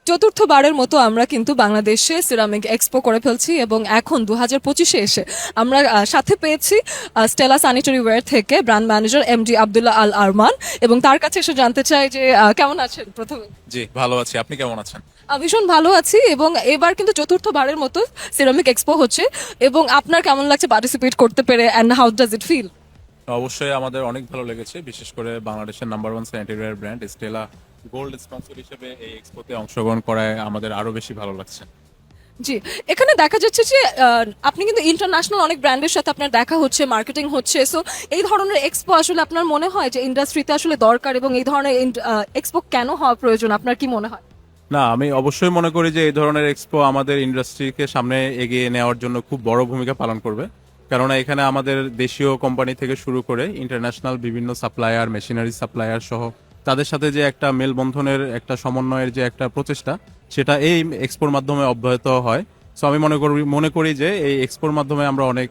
চতুর্থবারের মতো আমরা কিন্তু বাংলাদেশে সিরামিক এক্সপো করে ফেলছি এবং এখন 2025-এ এসে আমরা সাথে পেয়েছি স্টেলা স্যানিটারি ওয়্যার থেকে brand manager MD Abdullah Al Arman এবং তার কাছে এসে জানতে চাই যে কেমন আছেন প্রথমে। জি ভালো আছি, আপনি কেমন আছেন? ভীষণ ভালো আছি এবং এবার কিন্তু চতুর্থবারের মতো সিরামিক এক্সপো হচ্ছে এবং আপনার কেমন লাগছে পার্টিসিপেট করতে পেরে and how does it feel? অবশ্যই আমাদের অনেক ভালো লেগেছে, বিশেষ করে বাংলাদেশের number one sanitary brand Stella gold sponsor হিসেবে এই এক্সপোতে অংশগ্রহণ করায় আমাদের আরো বেশি ভালো লাগছে। জি, এখানে দেখা যাচ্ছে যে আপনি কিন্তু ইন্টারন্যাশনাল অনেক ব্র্যান্ডের সাথে আপনার দেখা হচ্ছে, মার্কেটিং হচ্ছে। সো এই ধরনের এক্সপো আসলে আপনার মনে হয় যে ইন্ডাস্ট্রিতে আসলে দরকার এবং এই ধরনের এক্সপো কেন হওয়া প্রয়োজন আপনার কি মনে হয়? না, আমি অবশ্যই মনে করি যে এই ধরনের এক্সপো আমাদের ইন্ডাস্ট্রিকে সামনে এগিয়ে নেওয়ার জন্য খুব বড় ভূমিকা পালন করবে। কেননা এখানে আমাদের দেশীয় কোম্পানি থেকে শুরু করে ইন্টারন্যাশনাল বিভিন্ন সাপ্লায়ার, মেশিনারি সাপ্লায়ার সহ তাদের সাথে যে একটা মেলবন্ধনের, একটা সমন্বয়ের যে একটা প্রচেষ্টা, সেটা এই এক্সপোর মাধ্যমে অব্যাহত হয়। সো আমি মনে করি যে এই এক্সপোর মাধ্যমে আমরা অনেক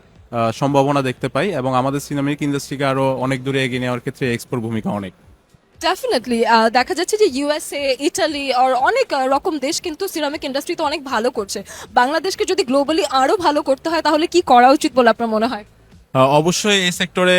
সম্ভাবনা দেখতে পাই এবং আমাদের সিনেমিক ইন্ডাস্ট্রিকে আরো অনেক দূরে এগিয়ে নেওয়ার ক্ষেত্রে এক্সপোর ভূমিকা অনেক। ডেফিনেটলি দেখা যাচ্ছে যে ইউএসএ, ইটালি আর অনেক রকম দেশ কিন্তু সিরামিক ইন্ডাস্ট্রিতে অনেক ভালো করছে। বাংলাদেশকে যদি গ্লোবালি আরো ভালো করতে হয় তাহলে কি করা উচিত বলে আপনার মনে হয়? অবশ্যই এই সেক্টরে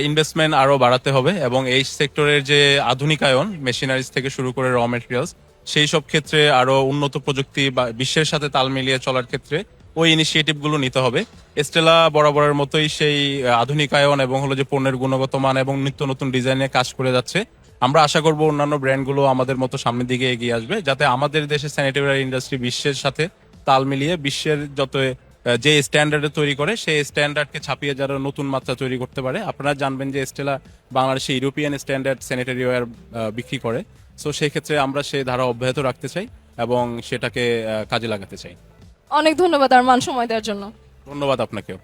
ইনভেস্টমেন্ট আরো বাড়াতে হবে এবং এই সেক্টরের যে আধুনিকায়ন, মেশিনারিজ থেকে শুরু করে র মেটেরিয়ালস, সেই সব ক্ষেত্রে আরো উন্নত প্রযুক্তি বা বিশ্বের সাথে তাল মিলিয়ে চলার ক্ষেত্রে ওই ইনিশিয়েটিভ গুলো নিতে হবে। এস্টেলা বরাবরের মতোই সেই আধুনিকায়ন এবং হলো যে পণ্যের গুণগত মান এবং নিত্য নতুন ডিজাইনে কাজ করে যাচ্ছে। আমরা আশা করব অন্যান্য ব্র্যান্ডগুলো আমাদের মতো সামনের দিকে এগিয়ে আসবে, যাতে আমাদের দেশের স্যানিটারি ইন্ডাস্ট্রি বিশ্বের সাথে তাল মিলিয়ে বিশ্বের যত যে স্ট্যান্ডার্ডে তৈরি করে সেই স্ট্যান্ডার্ডকে ছাপিয়ে যারা নতুন মাত্রা তৈরি করতে পারে। আপনারা জানবেন যে স্টেলা বাংলাদেশে ইউরোপিয়ান স্ট্যান্ডার্ড স্যানিটারি ওয়্যার বিক্রি করে। সো সেই ক্ষেত্রে আমরা সেই ধারা অব্যাহত রাখতে চাই এবং সেটাকে কাজে লাগাতে চাই। অনেক ধন্যবাদ আরমান সময় দেওয়ার জন্য। ধন্যবাদ আপনাকেও।